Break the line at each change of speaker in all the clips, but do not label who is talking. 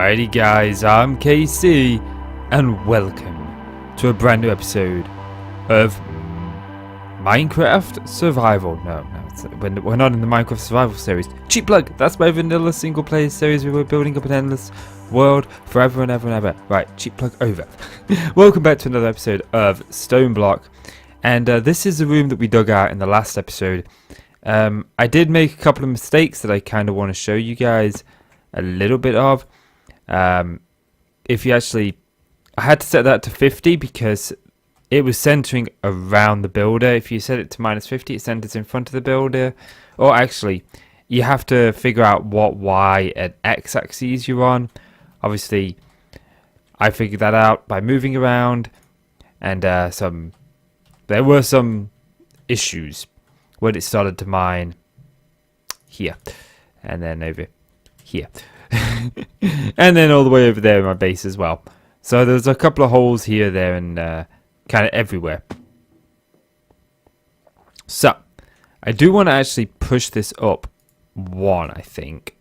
Alrighty guys, I'm KC and welcome to a brand new episode of Minecraft Survival. No, we're not in the Minecraft Survival series. Cheap plug, that's my vanilla single player series where we're building up an endless world forever and ever and ever. Right, cheap plug over. Welcome back to another episode of Stoneblock. And this is the room that we dug out in the last episode. I did make a couple of mistakes that I kind of want to show you guys a little bit of. If you actually, I had to set that to 50 because it was centering around the builder. If you set it to -50, it centers in front of the builder. Or actually, you have to figure out what Y and X axes you're on. Obviously, I figured that out by moving around, and there were some issues when it started to mine here, and then over here. And then all the way over there in my base as well. So there's a couple of holes here, there, and kind of everywhere. So I do want to actually push this up one, I think.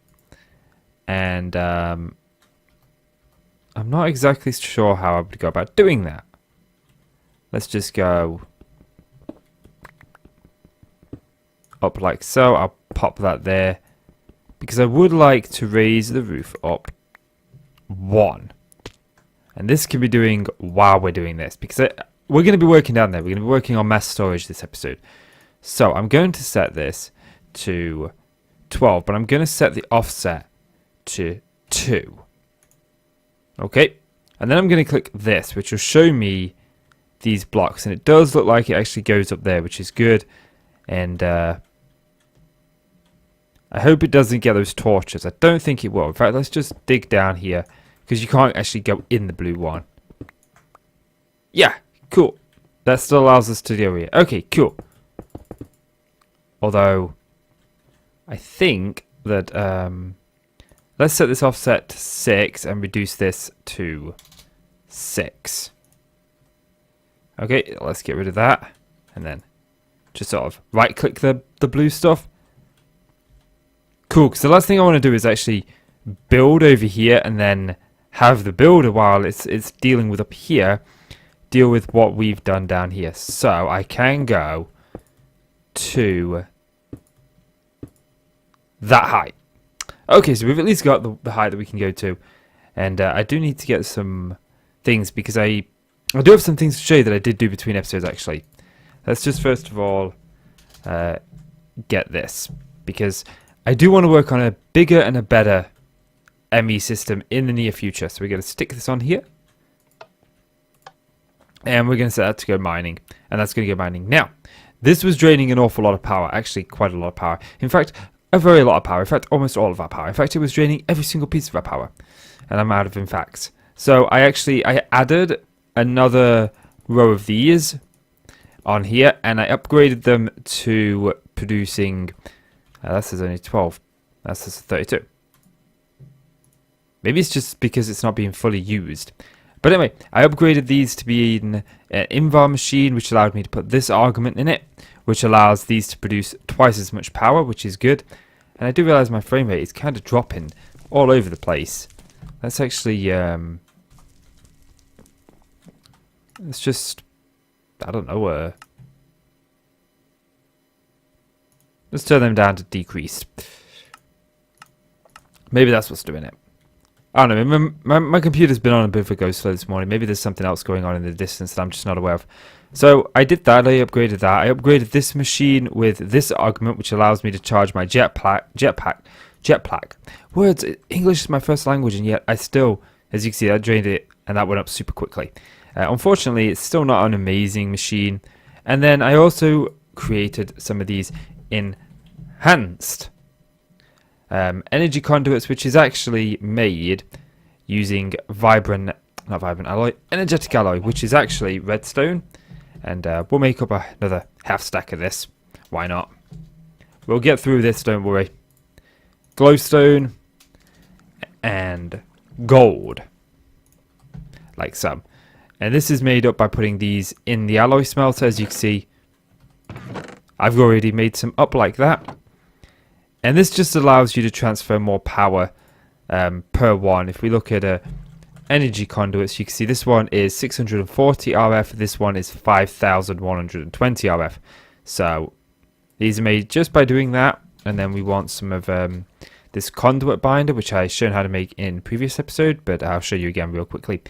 And I'm not exactly sure how I would go about doing that. Let's just go up like so. I'll pop that there, because I would like to raise the roof up one. And this can be doing while we're doing this, because we're going to be working down there. We're going to be working on mass storage this episode. So I'm going to set this to 12, but I'm going to set the offset to 2. Okay, and then I'm going to click this, which will show me these blocks, and it does look like it actually goes up there, which is good. And I hope it doesn't get those torches. I don't think it will. In fact, let's just dig down here, because you can't actually go in the blue one. Yeah, cool. That still allows us to go here. Okay, cool. Although, I think that, let's set this offset to 6 and reduce this to 6. Okay, let's get rid of that. And then just sort of right-click the blue stuff. Cool, because the last thing I want to do is actually build over here and then have the builder, while it's dealing with up here, deal with what we've done down here. So I can go to that height. Okay, so we've at least got the height that we can go to. And I do need to get some things, because I do have some things to show you that I did do between episodes, actually. Let's just first of all get this, because I do want to work on a bigger and a better ME system in the near future. So we're going to stick this on here. And we're going to set that to go mining. And that's going to go mining. Now, this was draining an awful lot of power. Actually, quite a lot of power. In fact, a very lot of power. In fact, almost all of our power. In fact, it was draining every single piece of our power. And I'm out of in facts. So I added another row of these on here. And I upgraded them to producing... that says only 12. That says 32. Maybe it's just because it's not being fully used. But anyway, I upgraded these to be an invar machine, which allowed me to put this argument in it, which allows these to produce twice as much power, which is good. And I do realize my frame rate is kind of dropping all over the place. Let's actually... let's just... I don't know... let's turn them down to decreased. Maybe that's what's doing it. I don't know. My computer's been on a bit of a go slow this morning. Maybe there's something else going on in the distance that I'm just not aware of. So I did that. I upgraded that. I upgraded this machine with this argument, which allows me to charge my jetpack. Words. English is my first language, and yet I still, as you can see, I drained it, and that went up super quickly. Unfortunately, it's still not an amazing machine. And then I also created some of these enhanced energy conduits, which is actually made using energetic alloy, which is actually redstone. And we'll make up another half stack of this. Why not? We'll get through this, don't worry. Glowstone and gold, like so. And this is made up by putting these in the alloy smelter. As you can see, I've already made some up like that. And this just allows you to transfer more power per one. If we look at energy conduits, you can see this one is 640 RF, this one is 5120 RF. So these are made just by doing that. And then we want some of this Conduit Binder, which I've shown how to make in previous episode, but I'll show you again real quickly.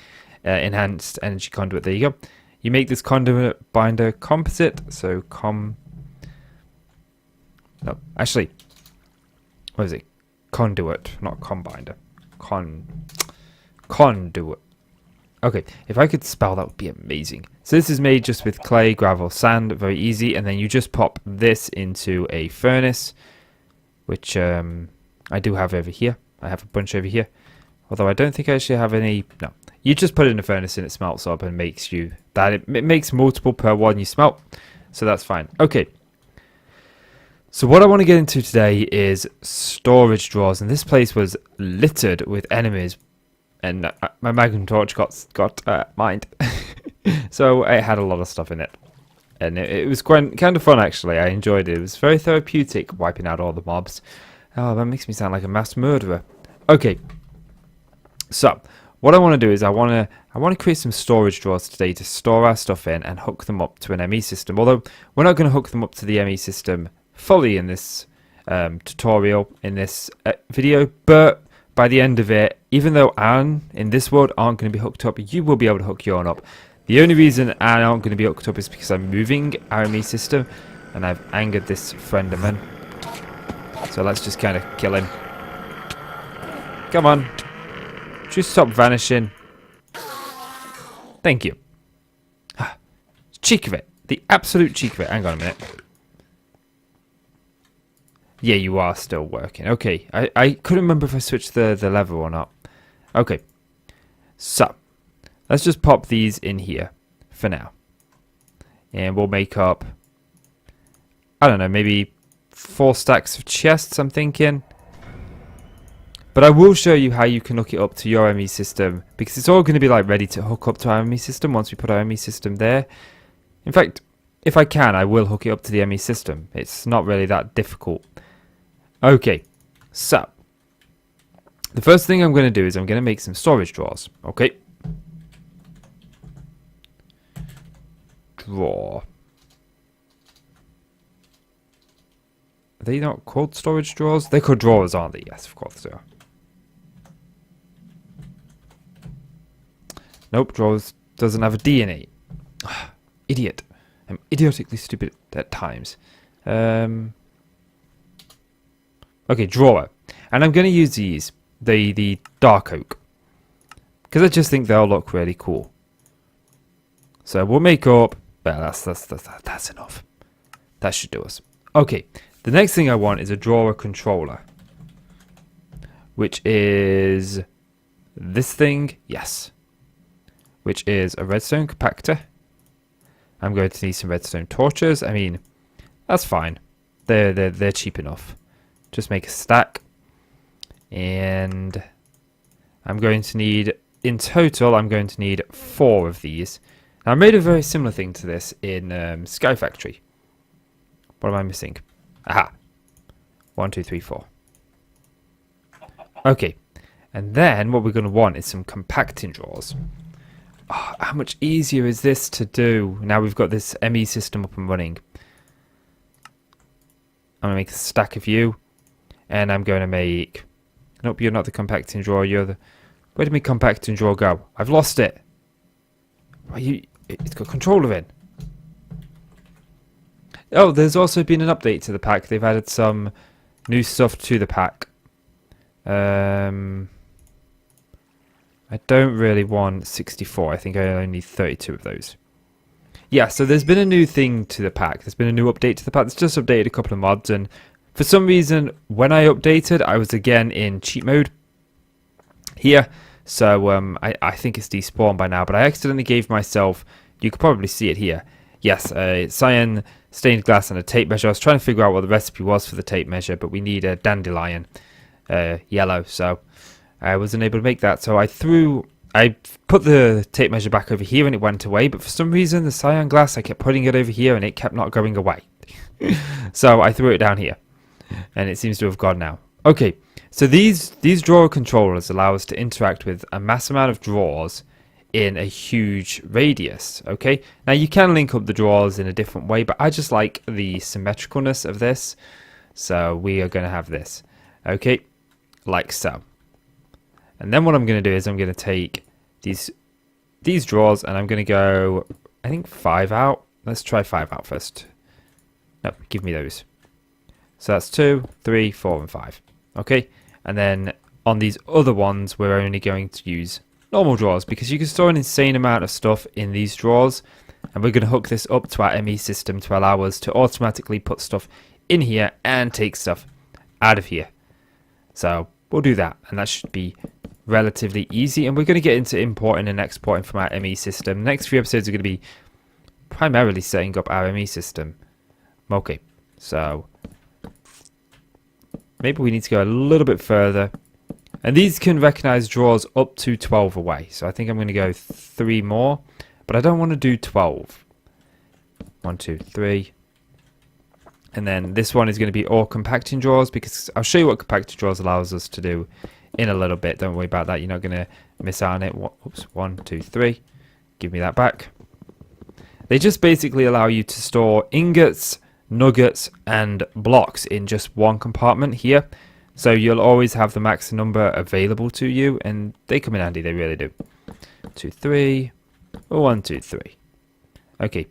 Enhanced energy conduit, there you go. You make this Conduit Binder composite, so no, actually, what is it? Conduit, not Combinder. Conduit. Okay, if I could spell, that would be amazing. So this is made just with clay, gravel, sand, very easy, and then you just pop this into a furnace, which I do have over here. I have a bunch over here, although I don't think I actually have any. No, you just put it in a furnace and it smelts up and makes you that. It makes multiple per one you smelt, so that's fine. Okay. So what I want to get into today is storage drawers, and this place was littered with enemies, and my magnum torch got mined, so it had a lot of stuff in it, and it was kind of fun actually. I enjoyed it. It was very therapeutic wiping out all the mobs. Oh, that makes me sound like a mass murderer. Okay, so what I want to do is I want to create some storage drawers today to store our stuff in and hook them up to an ME system. Although we're not going to hook them up to the ME system fully in this tutorial, in this video, but by the end of it, even though Anne in this world aren't going to be hooked up, you will be able to hook your own up. The only reason Anne aren't going to be hooked up is because I'm moving our ME system and I've angered this friend of mine. So let's just kind of kill him. Come on, just stop vanishing. Thank you. Cheek of it, the absolute cheek of it. Hang on a minute. Yeah, you are still working. Okay, I couldn't remember if I switched the level or not. Okay, so let's just pop these in here for now. And we'll make up, I don't know, maybe 4 stacks of chests, I'm thinking. But I will show you how you can hook it up to your ME system, because it's all going to be like ready to hook up to our ME system once we put our ME system there. In fact, if I can, I will hook it up to the ME system. It's not really that difficult. Okay, so the first thing I'm going to do is I'm going to make some storage drawers. Okay, drawer. Are they not called storage drawers? They're called drawers, aren't they? Yes, of course they are. Nope, drawers doesn't have a D in it. Idiot. I'm idiotically stupid at times. Okay, drawer. And I'm going to use these, the dark oak, because I just think they'll look really cool. So we'll make up, well, that's enough. That should do us. Okay, the next thing I want is a drawer controller, which is this thing, yes, which is a redstone compactor. I'm going to need some redstone torches. I mean, that's fine. They're cheap enough. Just make a stack, and I'm going to need, in total, I'm going to need 4 of these. Now, I made a very similar thing to this in Sky Factory. What am I missing? Aha. 1, 2, 3, 4. Okay, and then what we're going to want is some compacting drawers. Oh, how much easier is this to do now we've got this ME system up and running? I'm going to make a stack of you. And I'm going to make... Nope, you're not the compacting drawer. You're the... Where did my compacting drawer go? I've lost it. It's got controller in. Oh, there's also been an update to the pack. They've added some new stuff to the pack. I don't really want 64. I think I only need 32 of those. Yeah, so there's been a new thing to the pack. There's been a new update to the pack. It's just updated a couple of mods, and for some reason, when I updated, I was again in cheat mode here. So I think it's despawned by now, but I accidentally gave myself, you could probably see it here. Yes, cyan, stained glass, and a tape measure. I was trying to figure out what the recipe was for the tape measure, but we need a dandelion yellow, so I wasn't able to make that. So I put the tape measure back over here and it went away, but for some reason, the cyan glass, I kept putting it over here and it kept not going away. So I threw it down here. And it seems to have gone now. Okay, so these drawer controllers allow us to interact with a mass amount of drawers in a huge radius. Okay, now you can link up the drawers in a different way, but I just like the symmetricalness of this, so we are going to have this. Okay, like so. And then what I'm going to do is I'm going to take these drawers and I'm going to go, I think 5 out. Let's try 5 out first. No, give me those. So that's 2, 3, 4, and 5. Okay, and then on these other ones, we're only going to use normal drawers because you can store an insane amount of stuff in these drawers. And we're going to hook this up to our ME system to allow us to automatically put stuff in here and take stuff out of here. So we'll do that, and that should be relatively easy. And we're going to get into importing and exporting from our ME system. Next few episodes are going to be primarily setting up our ME system. Okay, so maybe we need to go a little bit further. And these can recognize drawers up to 12 away. So I think I'm going to go 3 more, but I don't want to do 12. 1, 2, 3. And then this one is going to be all compacting drawers, because I'll show you what compacting drawers allows us to do in a little bit. Don't worry about that. You're not going to miss out on it. Oops, 1, 2, 3. Give me that back. They just basically allow you to store ingots, nuggets, and blocks in just one compartment here. So you'll always have the max number available to you, and they come in handy. They really do. 2, 3. 1, 2, 3. Okay.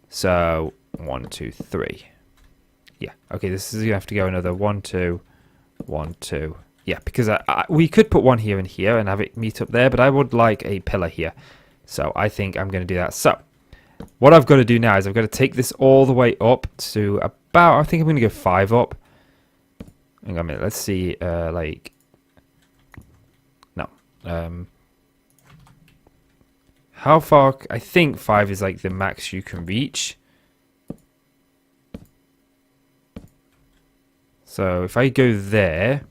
So 1, 2, 3. Yeah. Okay. This is gonna have to go another 1, 2, 1, 2. Yeah, because we could put one here and here and have it meet up there, but I would like a pillar here. So I think I'm going to do that. So what I've got to do now is I've got to take this all the way up to about, I think I'm going to go 5 up. Hang on a minute. Let's see. Like, no. How far? I think 5 is like the max you can reach. So if I go there,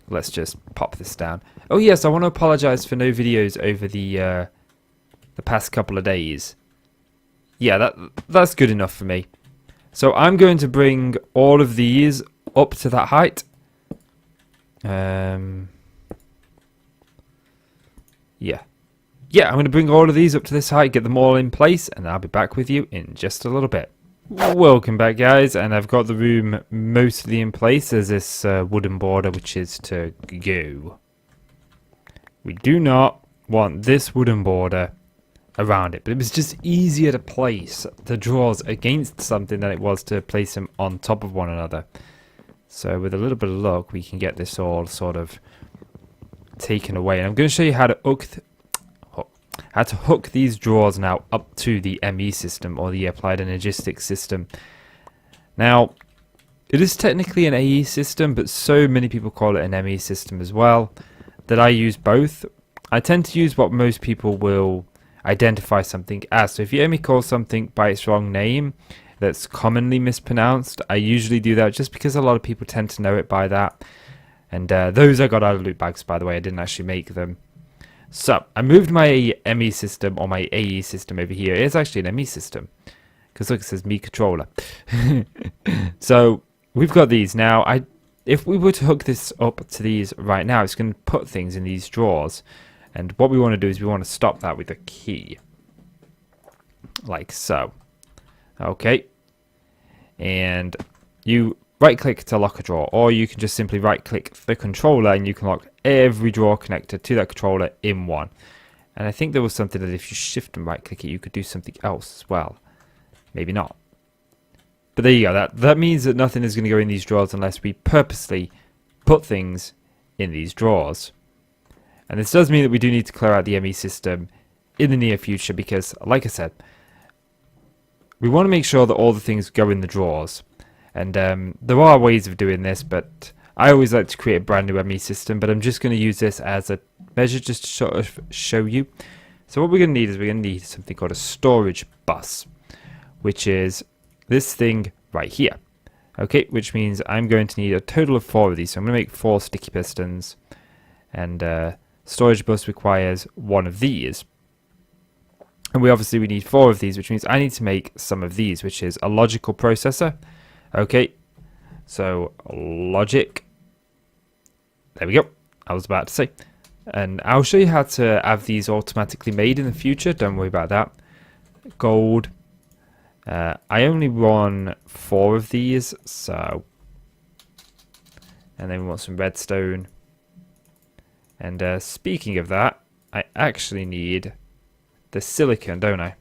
let's just pop this down. Oh yes, I want to apologize for no videos over the past couple of days. Yeah, that's good enough for me. So I'm going to bring all of these up to that height. Yeah. Yeah, I'm going to bring all of these up to this height, get them all in place, and I'll be back with you in just a little bit. Welcome back, guys, and I've got the room mostly in place. There's this wooden border which is to go. We do not want this wooden border around it, but it was just easier to place the drawers against something than it was to place them on top of one another. So with a little bit of luck, we can get this all sort of taken away. And I'm going to show you how to hook these drawers now up to the ME system, or the Applied Energistics system. Now, it is technically an AE system, but so many people call it an ME system as well, that I use both. I tend to use what most people will identify something as. So if you hear me call something by its wrong name that's commonly mispronounced, I usually do that just because a lot of people tend to know it by that. And those I got out of loot bags, by the way. I didn't actually make them. So I moved my ME system, or my AE system, over here. It's actually an ME system, because look, it says me controller. So we've got these now. If we were to hook this up to these right now, it's going to put things in these drawers. And what we want to do is we want to stop that with a key, like so. Okay, and you right click to lock a drawer, or you can just simply right click the controller and you can lock every drawer connected to that controller in one. And I think there was something that if you shift and right click it, you could do something else as well. Maybe not, but there you go. That means that nothing is going to go in these drawers unless we purposely put things in these drawers. And this does mean that we do need to clear out the ME system in the near future, because like I said, we want to make sure that all the things go in the drawers. And there are ways of doing this, but I always like to create a brand new ME system. But I'm just going to use this as a measure just to sort of show you. So what we're going to need is we're going to need something called a storage bus, which is this thing right here. Okay, which means I'm going to need a total of 4 of these. So I'm going to make 4 sticky pistons, and storage bus requires 1 of these. And we need 4 of these, which means I need to make some of these, which is a logical processor. Okay, So logic. There we go. I was about to say. And I'll show you how to have these automatically made in the future. Don't worry about that. Gold. I only run 4 of these, so. And then we want some redstone. And speaking of that, I actually need the silicon, don't I?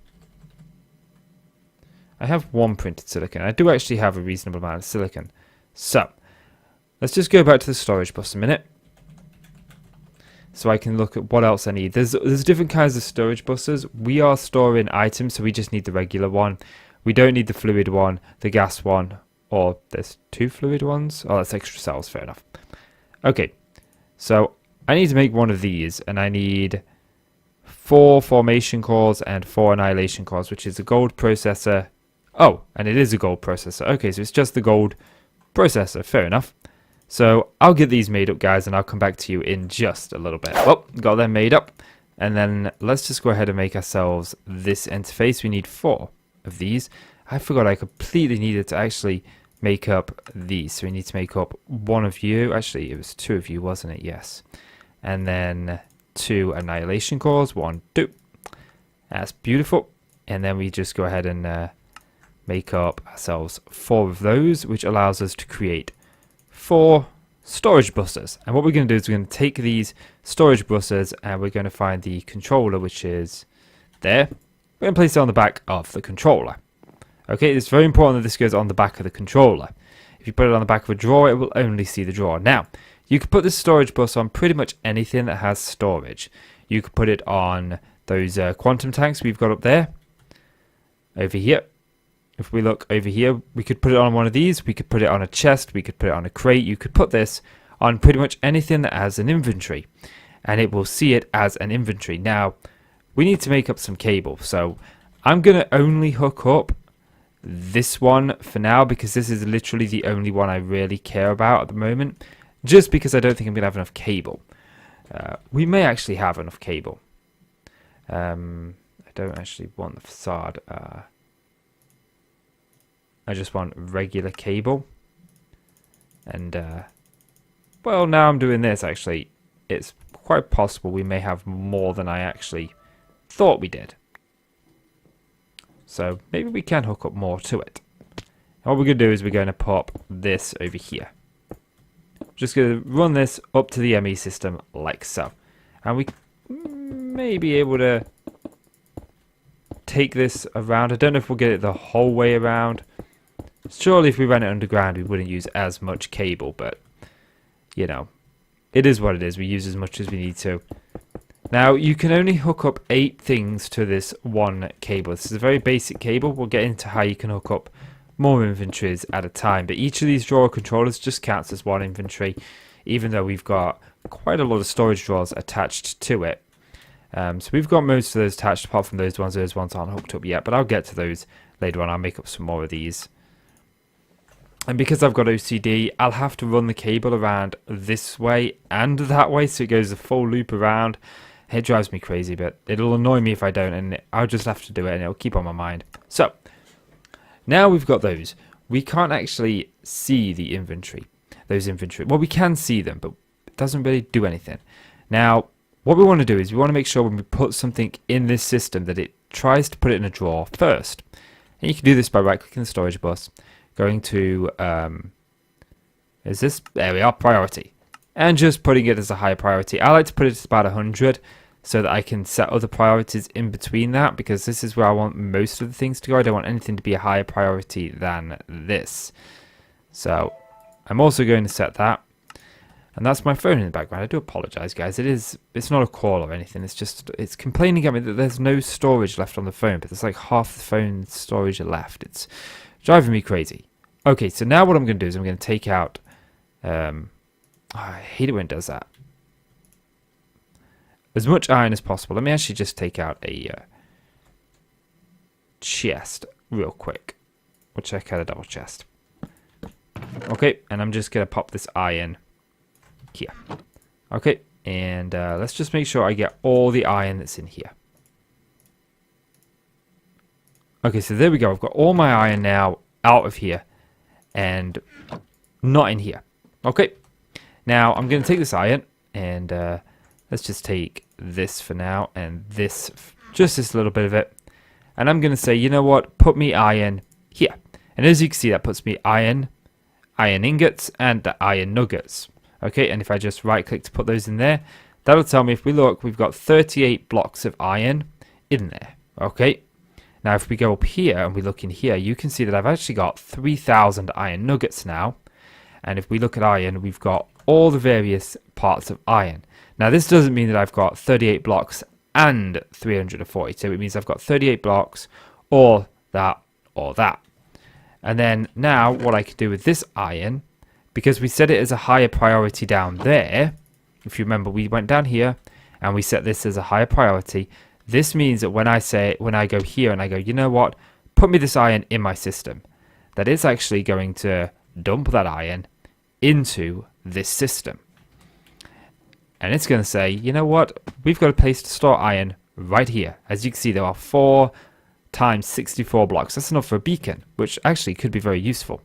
I have 1 printed silicon. I do actually have a reasonable amount of silicon. So, let's just go back to the storage bus a minute. So I can look at what else I need. There's different kinds of storage buses. We are storing items, so we just need the regular one. We don't need the fluid one, the gas one, or there's 2 fluid ones. Oh, that's extra cells, fair enough. Okay, so I need to make one of these, and I need 4 formation cores and 4 annihilation cores, which is a gold processor. Oh, and it is a gold processor. Okay, so it's just the gold processor, fair enough. So I'll get these made up, guys, and I'll come back to you in just a little bit. Well, got them made up. And then let's just go ahead and make ourselves this interface. We need 4 of these. I forgot I completely needed to actually make up these. So we need to make up 1 of you. Actually, it was 2 of you, wasn't it? Yes. And then 2 annihilation cores. 1, 2. That's beautiful. And then we just go ahead and make up ourselves 4 of those, which allows us to create 4 storage buses. And what we're going to do is we're going to take these storage buses and we're going to find the controller, which is there. We're going to place it on the back of the controller. Okay, it's very important that this goes on the back of the controller. If you put it on the back of a drawer, it will only see the drawer. Now, you could put this storage bus on pretty much anything that has storage. You could put it on those quantum tanks we've got up there. Over here. If we look over here, we could put it on one of these. We could put it on a chest. We could put it on a crate. You could put this on pretty much anything that has an inventory. And it will see it as an inventory. Now, we need to make up some cable. So, I'm going to only hook up this one for now, because this is literally the only one I really care about at the moment. Just because I don't think I'm going to have enough cable. We may actually have enough cable. I don't actually want the facade. I just want regular cable. And, well, now I'm doing this, actually. It's quite possible we may have more than I actually thought we did. So, maybe we can hook up more to it. And what we're going to do is we're going to pop this over here. Just going to run this up to the ME system like so. And we may be able to take this around. I don't know if we'll get it the whole way around. Surely if we ran it underground, we wouldn't use as much cable, but, you know, it is what it is. We use as much as we need to. Now, you can only hook up 8 things to this one cable. This is a very basic cable. We'll get into how you can hook up more inventories at a time, but each of these drawer controllers just counts as one inventory, even though we've got quite a lot of storage drawers attached to it. So we've got most of those attached, apart from those ones. Those ones aren't hooked up yet, but I'll get to those later on. I'll make up some more of these. And because I've got OCD, I'll have to run the cable around this way and that way, so it goes a full loop around. It drives me crazy, but it'll annoy me if I don't, and I'll just have to do it, and it'll keep on my mind. So, now we've got those. We can't actually see the inventory. Well, we can see them, but it doesn't really do anything. Now, what we want to do is we want to make sure when we put something in this system that it tries to put it in a drawer first. And you can do this by right-clicking the storage bus, going to, there we are, priority. And just putting it as a high priority. I like to put it at about 100 so that I can set other priorities in between that, because this is where I want most of the things to go. I don't want anything to be a higher priority than this. So I'm also going to set that. And that's my phone in the background. I do apologize, guys. It's not a call or anything. It's complaining at me that there's no storage left on the phone, but there's like half the phone storage left. It's driving me crazy. Okay, so now what I'm going to do is I'm going to take out I hate it when it does that. As much iron as possible. Let me actually just take out a chest real quick. We'll check out a double chest. Okay, and I'm just going to pop this iron here. Okay, and let's just make sure I get all the iron that's in here. Okay, so there we go. I've got all my iron now out of here. And not in here. Okay, now I'm going to take this iron and let's just take this for now and this, just this little bit of it. And I'm going to say, you know what, put me iron here. And as you can see, that puts me iron ingots, and the iron nuggets. Okay, and if I just right click to put those in there, that'll tell me, if we look, we've got 38 blocks of iron in there. Okay, now if we go up here and we look in here, you can see that I've actually got 3,000 iron nuggets now. And if we look at iron, we've got all the various parts of iron. Now this doesn't mean that I've got 38 blocks and 342. It means I've got 38 blocks or that or that. And then now what I could do with this iron, because we set it as a higher priority down there, if you remember, we went down here and we set this as a higher priority. This means that when I go here and I go, you know what, put me this iron in my system, that it's actually going to dump that iron into this system. And it's going to say, you know what, we've got a place to store iron right here. As you can see, there are 4 times 64 blocks. That's enough for a beacon, which actually could be very useful.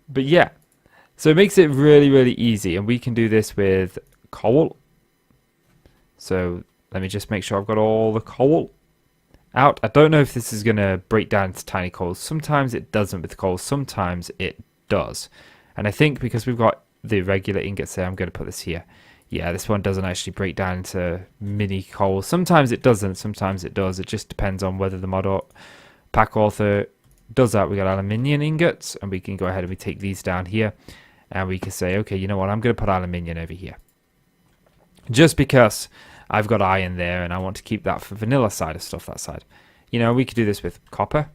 But yeah, so it makes it really, really easy, and we can do this with coal. So let me just make sure I've got all the coal out. I don't know if this is going to break down into tiny coals. Sometimes it doesn't with coal, sometimes it does. And I think because we've got the regular ingots there, I'm going to put this here. Yeah, this one doesn't actually break down into mini coals. Sometimes it doesn't, sometimes it does. It just depends on whether the mod pack author does that. We got aluminium ingots, and we can go ahead and we take these down here, and we can say, okay, you know what, I'm going to put aluminium over here. Just because I've got iron there, and I want to keep that for vanilla side of stuff, that side. You know, we could do this with copper.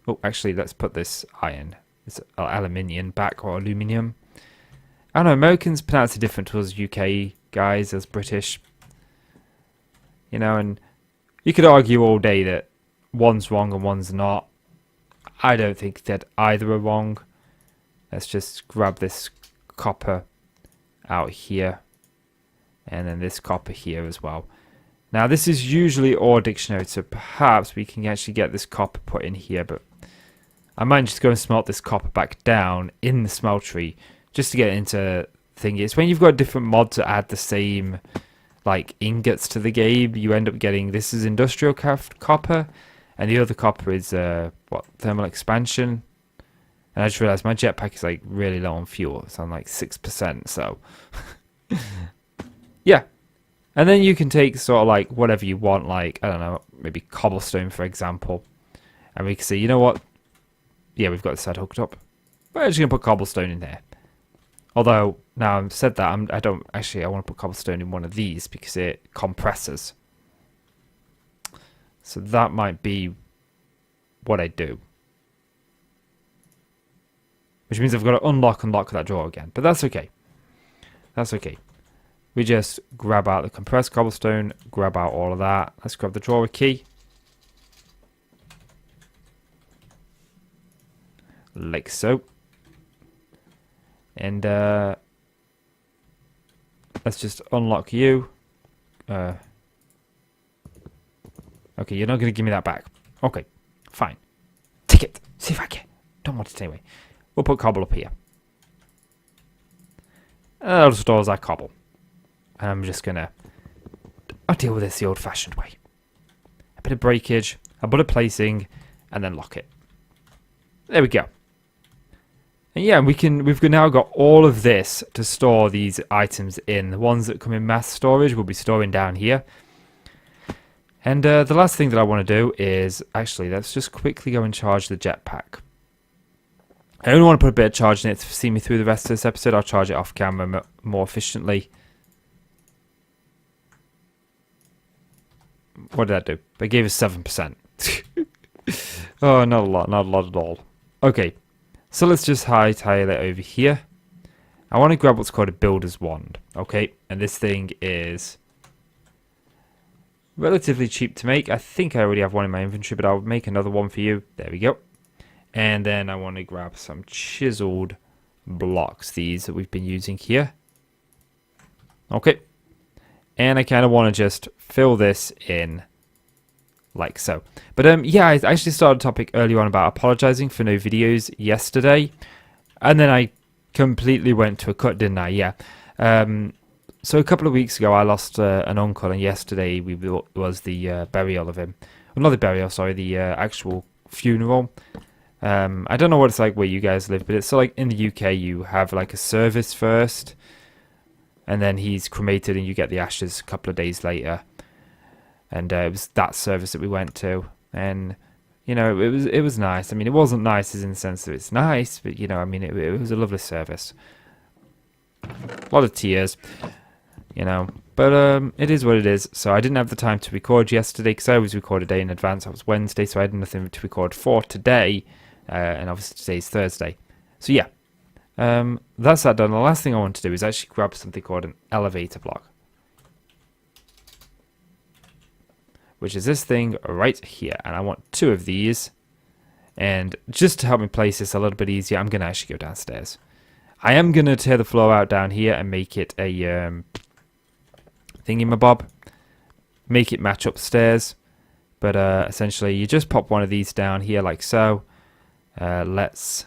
Oh, actually, let's put this iron, this aluminium back, or aluminium. I don't know, Americans pronounce it different to us UK guys as British. You know, and you could argue all day that one's wrong and one's not. I don't think that either are wrong. Let's just grab this copper out here. And then this copper here as well. Now this is usually OR dictionary, so perhaps we can actually get this copper put in here. But I might just go and smelt this copper back down in the smeltery, just to get into thingy. It's when you've got different mods that add the same like ingots to the game, you end up getting, this is industrial copper, and the other copper is what, thermal expansion. And I just realized my jetpack is like really low on fuel. It's on like 6%, so yeah. And then you can take sort of like whatever you want, like, I don't know, maybe cobblestone for example. And we can say, you know what, yeah, we've got this side hooked up, we're just gonna put cobblestone in there. Although, now I've said that, I want to put cobblestone in one of these because it compresses. So that might be what I do. Which means I've got to unlock that drawer again. But that's okay. That's okay. We just grab out the compressed cobblestone, grab out all of that. Let's grab the drawer key. Like so. And let's just unlock you. Okay, you're not going to give me that back. Okay, fine. Take it. See if I can. Don't want it anyway. We'll put cobble up here. And that'll store as our cobble. And I'm just going to... I'll deal with this the old-fashioned way. A bit of breakage, a bit of placing, and then lock it. There we go. And yeah, we've now got all of this to store these items in. The ones that come in mass storage we'll be storing down here. And the last thing that I want to do is, actually, let's just quickly go and charge the jetpack. I only want to put a bit of charge in it to see me through the rest of this episode. I'll charge it off camera more efficiently. What did that do? They gave us 7%. Oh, not a lot at all. Okay. So let's just hightail it over here. I want to grab what's called a builder's wand. Okay, and this thing is relatively cheap to make. I think I already have one in my inventory, but I'll make another one for you. There we go. And then I want to grab some chiseled blocks, these that we've been using here. Okay. And I kind of want to just fill this in like so. But yeah, I actually started a topic earlier on about apologizing for no videos yesterday. And then I completely went to a cut, didn't I? Yeah. So a couple of weeks ago, I lost an uncle, and yesterday was the burial of him. Well, not the burial, sorry, the actual funeral. I don't know what it's like where you guys live, but it's so like in the UK, you have like a service first, and then he's cremated, and you get the ashes a couple of days later. And it was that service that we went to, and you know, it was nice. I mean, it wasn't nice as in the sense that it's nice, but you know, I mean, it was a lovely service. A lot of tears, you know, but it is what it is. So I didn't have the time to record yesterday because I always record a day in advance. It was Wednesday, so I had nothing to record for today, and obviously today's Thursday. So yeah, that's that done. The last thing I want to do is actually grab something called an elevator block, which is this thing right here, and I want 2 of these. And just to help me place this a little bit easier, I'm going to actually go downstairs. I am going to tear the floor out down here and make it a thingy-mabob. Make it match upstairs. But essentially, you just pop one of these down here like so. Let's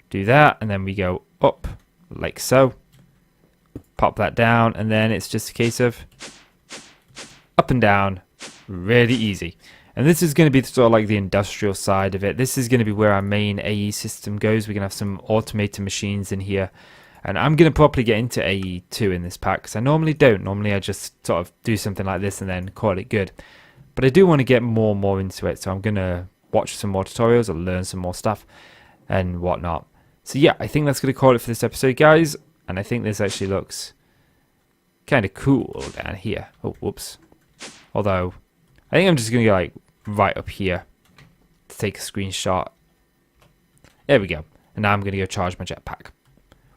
do that, and then we go up like so. Pop that down, and then it's just a case of up and down. Really easy. And this is going to be sort of like the industrial side of it. This is going to be where our main AE system goes. We're going to have some automated machines in here. And I'm going to properly get into AE2 in this pack, because I normally don't. Normally I just sort of do something like this and then call it good. But I do want to get more and more into it. So I'm going to watch some more tutorials and learn some more stuff and whatnot. So yeah, I think that's going to call it for this episode, guys. And I think this actually looks kind of cool down here. Oh, whoops. Although, I think I'm just going to go like right up here to take a screenshot. There we go. And now I'm going to go charge my jetpack,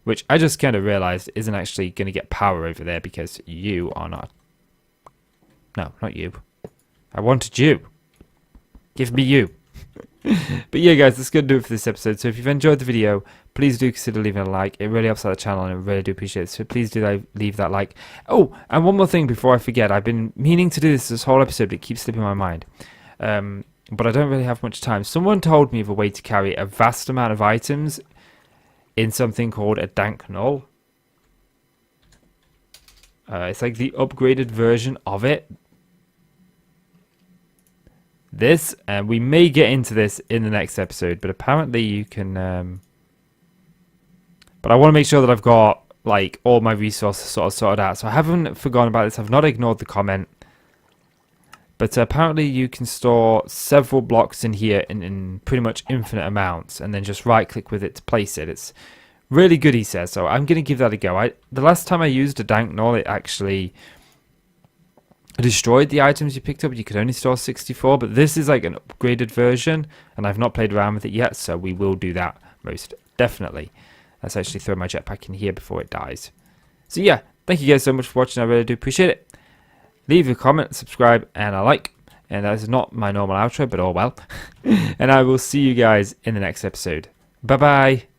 which I just kind of realized isn't actually going to get power over there because you are not. No, not you. I wanted you. Give me you. But yeah, guys, that's going to do it for this episode. So if you've enjoyed the video, please do consider leaving a like. It really helps out the channel, and I really do appreciate it. So please do leave that like. Oh, and one more thing before I forget. I've been meaning to do this whole episode, but it keeps slipping my mind. But I don't really have much time. Someone told me of a way to carry a vast amount of items in something called a dank null. It's like the upgraded version of it. This, and we may get into this in the next episode, but apparently you can but I want to make sure that I've got like all my resources sort of sorted out. So I haven't forgotten about this. I've not ignored the comment, but apparently you can store several blocks in here in pretty much infinite amounts, and then just right click with it to place it. It's really good, he says, so I'm going to give that a go. The last time I used a dank null, it actually destroyed the items you picked up. You could only store 64, but this is like an upgraded version, and I've not played around with it yet, so we will do that most definitely. Let's actually throw my jetpack in here before it dies. So yeah, thank you guys so much for watching. I really do appreciate it. Leave a comment, subscribe, and a like. And that is not my normal outro, but oh well. And I will see you guys in the next episode. Bye bye.